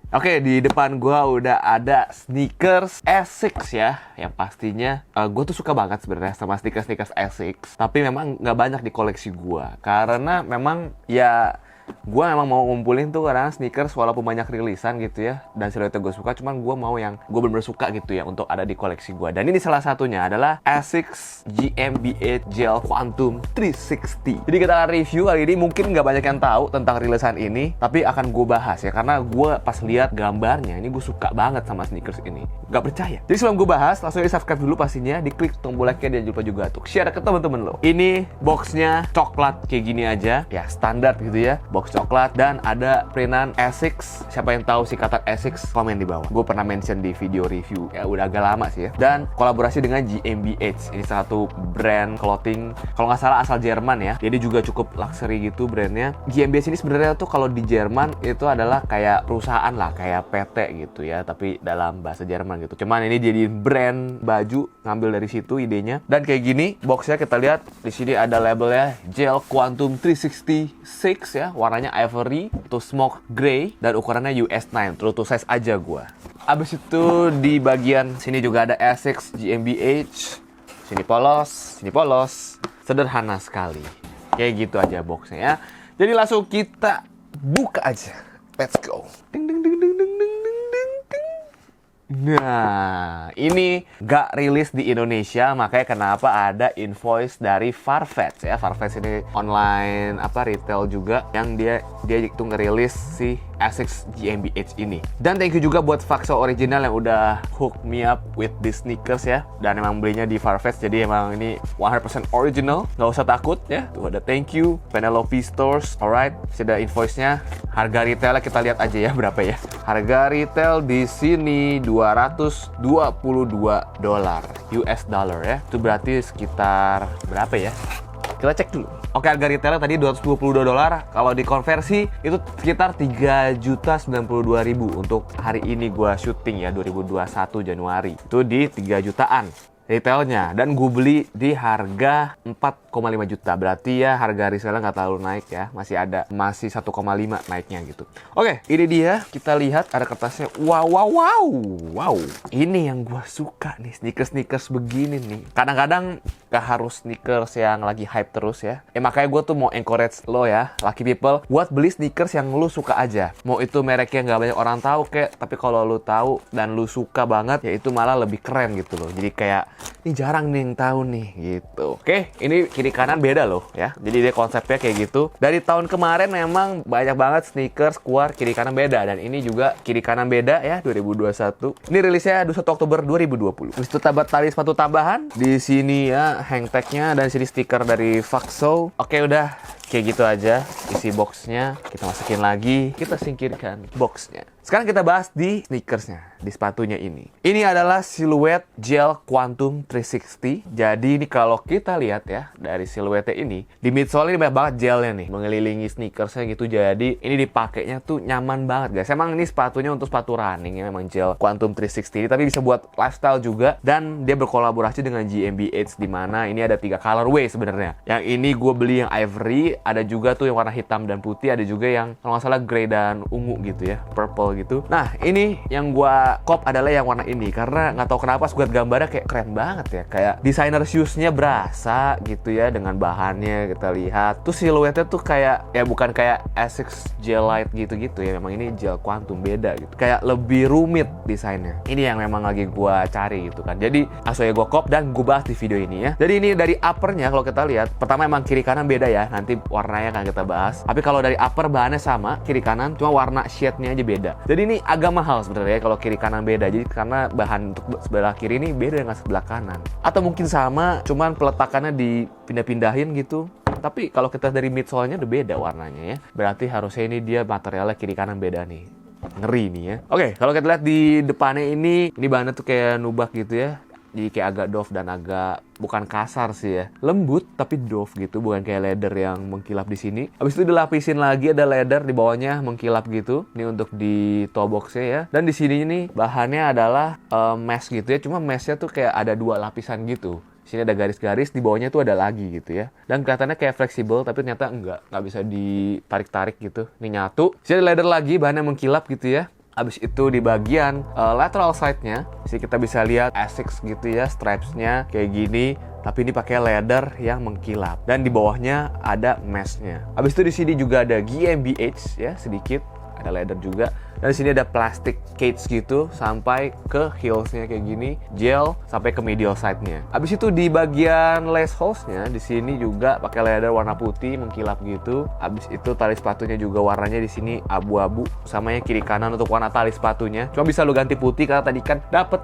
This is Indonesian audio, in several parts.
Oke, di depan gua udah ada sneakers Asics ya. Yang pastinya gua tuh suka banget sebenarnya sama sneakers Asics. Tapi memang nggak banyak di koleksi gua. Karena memang ya gue memang mau ngumpulin tuh karena sneakers walaupun banyak rilisan gitu ya, dan siluetnya gue suka, cuman gue mau yang gue bener-bener suka gitu ya untuk ada di koleksi gue. Dan ini salah satunya adalah Asics GMB8 Gel Quantum 360. Jadi kita akan review kali ini. Mungkin nggak banyak yang tahu tentang rilisan ini, tapi akan gue bahas ya, karena gue pas lihat gambarnya ini gue suka banget sama sneakers ini. Gak percaya. Jadi sebelum gue bahas, langsung di subscribe dulu pastinya, diklik tombol like-nya, dan jangan lupa juga untuk share ke teman-teman lo. Ini boxnya coklat kayak gini aja ya, standar gitu ya, box coklat, dan ada printan Asics. Siapa yang tahu singkatan Asics, komen di bawah. Gue pernah mention di video review ya, udah agak lama sih ya. Dan kolaborasi dengan GmbH, ini satu brand clothing kalau nggak salah asal Jerman ya. Jadi juga cukup luxury gitu brandnya. GmbH ini sebenarnya tuh kalau di Jerman itu adalah kayak perusahaan lah, kayak PT gitu ya, tapi dalam bahasa Jerman gitu. Cuman ini jadi brand baju, ngambil dari situ idenya. Dan kayak gini boxnya, kita lihat di sini ada labelnya Gel Quantum 366 ya, warnanya ivory to smoke gray, dan ukurannya US9, true to size aja gua. Abis itu di bagian sini juga ada Asics GmbH. Sini polos, sederhana sekali. Kayak gitu aja boxnya ya. Jadi langsung kita buka aja. Let's go. Ding ding ding ding ding ding ding ding ding. Nah, ini gak rilis di Indonesia, makanya kenapa ada invoice dari Farfetch ya. Farfetch ini online retail juga, yang dia itu ngerilis si Asics GmbH ini. Dan thank you juga buat Faxo Original yang udah hook me up with these sneakers ya. Dan emang belinya di Farfetch, jadi emang ini 100% original, nggak usah takut ya. Tuh ada thank you Penelope Stores. Alright, sudah invoice-nya. Harga retailnya kita lihat aja ya berapa ya. Harga retail di sini $222 US dollar ya. Itu berarti sekitar berapa ya? Kita cek dulu. Oke, harga retailnya tadi $222. Kalau dikonversi itu sekitar 3.092.000 untuk hari ini gua syuting ya, 2021 Januari. Itu di 3 jutaan retailnya, dan gue beli di harga 4,5 juta. Berarti ya harga resellnya nggak terlalu naik ya, masih 1,5 naiknya gitu. Oke, ini dia, kita lihat ada kertasnya. Wow, ini yang gue suka nih, sneakers begini nih. Kadang-kadang gak harus sneakers yang lagi hype terus ya. Makanya gue tuh mau encourage lo ya, lucky people, buat beli sneakers yang lo suka aja. Mau itu mereknya nggak banyak orang tahu kek, tapi kalau lo tahu dan lo suka banget, ya itu malah lebih keren gitu loh. Jadi kayak ini jarang nih yang tahu nih gitu. Oke, ini kiri kanan beda loh ya. Jadi dia konsepnya kayak gitu. Dari tahun kemarin memang banyak banget sneakers keluar kiri kanan beda, dan ini juga kiri kanan beda ya, 2021. Ini rilisnya 21 Oktober 2020. Terus itu tali sepatu tambahan di sini ya, hang tagnya, dan sini stiker dari Faxo. Oke, udah kayak gitu aja isi boxnya. Kita masukin lagi, kita singkirkan boxnya. Sekarang kita bahas di sneakersnya, di sepatunya ini. Ini adalah siluet Gel Quantum 360. Jadi ini kalau kita lihat ya, dari siluetnya ini, di midsole ini banyak banget gelnya nih, mengelilingi sneakersnya gitu. Jadi ini dipakainya tuh nyaman banget guys. Emang ini sepatunya untuk sepatu running ya, memang Gel Quantum 360 ini, tapi bisa buat lifestyle juga. Dan dia berkolaborasi dengan GmbH, di mana ini ada 3 colorway sebenarnya. Yang ini gue beli yang ivory, ada juga tuh yang warna hitam dan putih, ada juga yang kalau nggak salah grey dan ungu gitu ya, purple gitu. Nah, ini yang gua cop adalah yang warna ini, karena nggak tahu kenapa pas gua liat gambarnya kayak keren banget ya, kayak designer shoes-nya berasa gitu ya, dengan bahannya kita lihat. Tuh siluetnya tuh kayak ya bukan kayak Asics Gel Light gitu-gitu ya, memang ini Gel Quantum beda gitu. Kayak lebih rumit desainnya. Ini yang memang lagi gua cari gitu kan. Jadi langsung ya gua cop dan gua bahas di video ini ya. Jadi ini dari uppernya kalau kita lihat, pertama emang kiri kanan beda ya, nanti warnanya akan kita bahas. Tapi kalau dari upper bahannya sama, kiri kanan, cuma warna shade-nya aja beda. Jadi ini agak mahal sebenarnya kalau kiri kanan beda. Jadi karena bahan untuk sebelah kiri ini beda dengan sebelah kanan. Atau mungkin sama, cuman peletakannya dipindah-pindahin gitu. Tapi kalau kita dari midsole-nya udah beda warnanya ya. Berarti harusnya ini dia materialnya kiri kanan beda nih. Ngeri nih ya. Oke, kalau kita lihat di depannya ini bahannya tuh kayak nubak gitu ya. Jadi kayak agak doff dan agak bukan kasar sih ya, lembut tapi doff gitu, bukan kayak leather yang mengkilap di sini. Habis itu dilapisin lagi ada leather di bawahnya mengkilap gitu. Ini untuk di toe boxnya ya. Dan di sini nih bahannya adalah mesh gitu ya, cuma meshnya tuh kayak ada 2 lapisan gitu. Sini ada garis-garis, di bawahnya tuh ada lagi gitu ya. Dan kelihatannya kayak fleksibel, tapi ternyata nggak bisa ditarik-tarik gitu. Ini nyatu. Sini ada leather lagi, bahannya mengkilap gitu ya. Habis itu di bagian lateral side-nya, sini kita bisa lihat Asics gitu ya, stripes-nya kayak gini. Tapi ini pakai leather yang mengkilap. Dan di bawahnya ada mesh-nya. Habis itu di sini juga ada GmbH ya, sedikit. Ada leather juga. Dan di sini ada plastic cage gitu sampai ke heels-nya kayak gini, gel sampai ke medial side-nya. Habis itu di bagian lace holes-nya di sini juga pakai leather warna putih mengkilap gitu. Habis itu tali sepatunya juga warnanya di sini abu-abu, sama yang kiri kanan untuk warna tali sepatunya. Cuma bisa lo ganti putih karena tadi kan dapet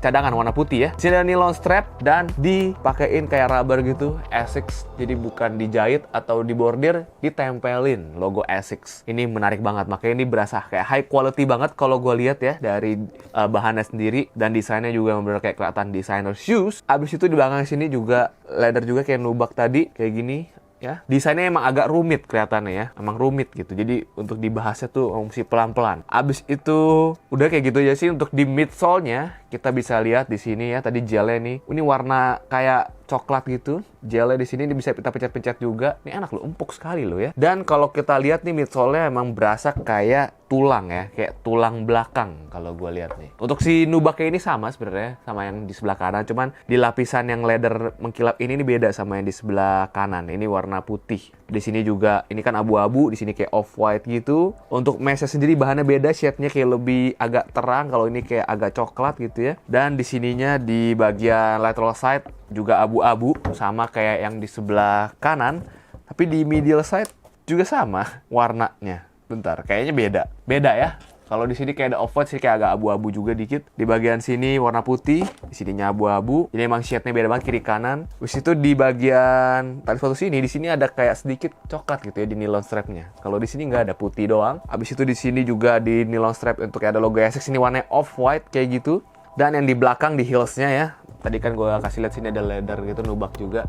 cadangan warna putih ya. Di sini ada nylon strap dan dipakein kayak rubber gitu, Asics. Jadi bukan dijahit atau dibordir, ditempelin logo Asics. Ini menarik banget, makanya ini berasa kayak high quality banget kalau gue lihat ya dari bahannya sendiri, dan desainnya juga bener kayak kelihatan designer shoes. Abis itu di belakang sini juga leather juga kayak nubak tadi kayak gini ya. Desainnya emang agak rumit kelihatannya ya, emang rumit gitu. Jadi untuk dibahasnya tuh mesti pelan-pelan. Abis itu udah kayak gitu aja sih. Untuk di midsole-nya kita bisa lihat di sini ya, tadi gelnya nih. Ini warna kayak coklat gitu. Gelnya di sini bisa kita pencet-pencet juga. Ini enak loh, empuk sekali loh ya. Dan kalau kita lihat nih midsole-nya emang berasa kayak tulang ya, kayak tulang belakang kalau gue lihat nih. Untuk si nubaknya ini sama sebenarnya sama yang di sebelah kanan, cuman di lapisan yang leather mengkilap ini beda sama yang di sebelah kanan. Ini warna putih. Di sini juga ini kan abu-abu, di sini kayak off white gitu. Untuk mesh sendiri bahannya beda, shade-nya kayak lebih agak terang, kalau ini kayak agak coklat gitu ya. Dan di sininya di bagian lateral side juga abu-abu sama kayak yang di sebelah kanan, tapi di medial side juga sama warnanya. Bentar, kayaknya beda. Beda ya. Kalau di sini kayak ada off-white, sih kayak agak abu-abu juga dikit. Di bagian sini warna putih, di sininya abu-abu. Ini emang shade-nya beda banget kiri kanan. Terus itu di bagian tali sepatu sini, di sini ada kayak sedikit coklat gitu ya di nylon strap-nya. Kalau di sini nggak ada, putih doang. Habis itu di sini juga di nylon strap untuk ada logo Asics, ini warnanya off-white kayak gitu. Dan yang di belakang di heels-nya ya. Tadi kan gue kasih lihat sini ada leather gitu, nubak juga.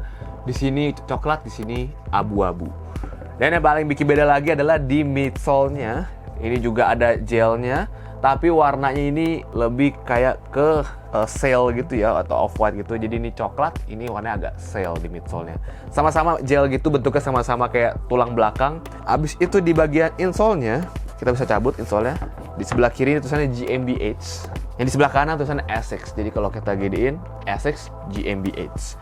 Di sini coklat, di sini abu-abu. Dan yang paling bikin beda lagi adalah di midsole-nya. Ini juga ada gelnya, tapi warnanya ini lebih kayak ke sail gitu ya, atau off-white gitu. Jadi ini coklat, ini warnanya agak sail di midsole-nya. Sama-sama gel gitu, bentuknya sama-sama kayak tulang belakang. Abis itu di bagian insole-nya, kita bisa cabut insole-nya. Di sebelah kiri ini tulisannya GmbH. Yang di sebelah kanan tulisannya Asics. Jadi kalau kita gedein, Asics GmbH.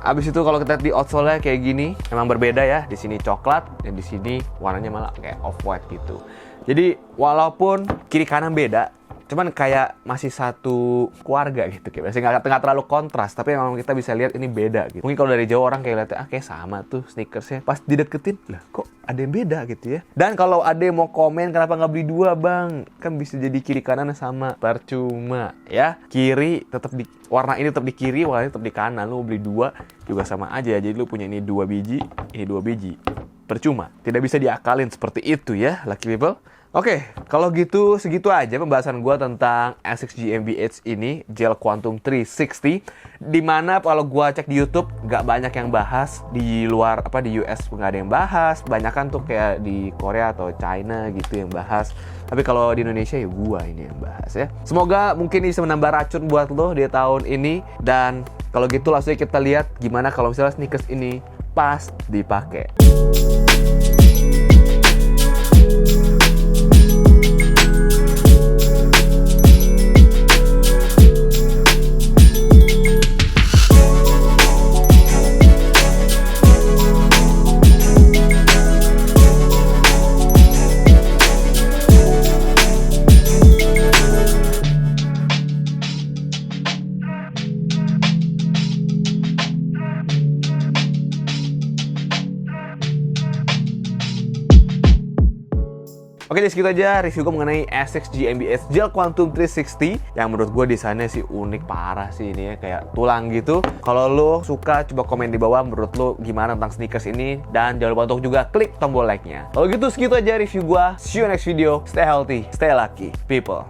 Abis itu kalau kita lihat di outsole-nya kayak gini, emang berbeda ya. Di sini coklat, dan di sini warnanya malah kayak off-white gitu. Jadi walaupun kiri kanan beda, cuman kayak masih satu keluarga gitu, kayak biasanya nggak terlalu kontras, tapi memang kita bisa lihat ini beda gitu. Mungkin kalau dari jauh orang kayak lihatnya kayak sama tuh sneakersnya, pas dideketin lah kok ada yang beda gitu ya. Dan kalau ada yang mau komen kenapa nggak beli dua bang, kan bisa jadi kiri kanan sama, percuma ya. Kiri tetap di warna ini tetap di kiri, warna ini tetap di kanan. Lu beli dua juga sama aja, jadi lu punya ini 2 biji, ini 2 biji, percuma. Tidak bisa diakalin seperti itu ya, lucky people. Oke, kalau gitu segitu aja pembahasan gue tentang Asics GmbH ini, Gel Quantum 360. Dimana kalau gue cek di YouTube nggak banyak yang bahas, di luar di US nggak ada yang bahas, banyak kan tuh kayak di Korea atau China gitu yang bahas. Tapi kalau di Indonesia ya gue ini yang bahas ya. Semoga mungkin ini bisa menambah racun buat lo di tahun ini. Dan kalau gitu langsung kita lihat gimana kalau misalnya sneakers ini pas dipakai. Oke, jadi segitu aja review gue mengenai Asics GmbH Gel Quantum 360 yang menurut gue desainnya sih unik parah sih ini ya, kayak tulang gitu. Kalau lo suka coba komen di bawah menurut lo gimana tentang sneakers ini, dan jangan lupa untuk juga klik tombol like-nya. Kalau gitu segitu aja review gue. See you next video. Stay healthy, stay lucky, people.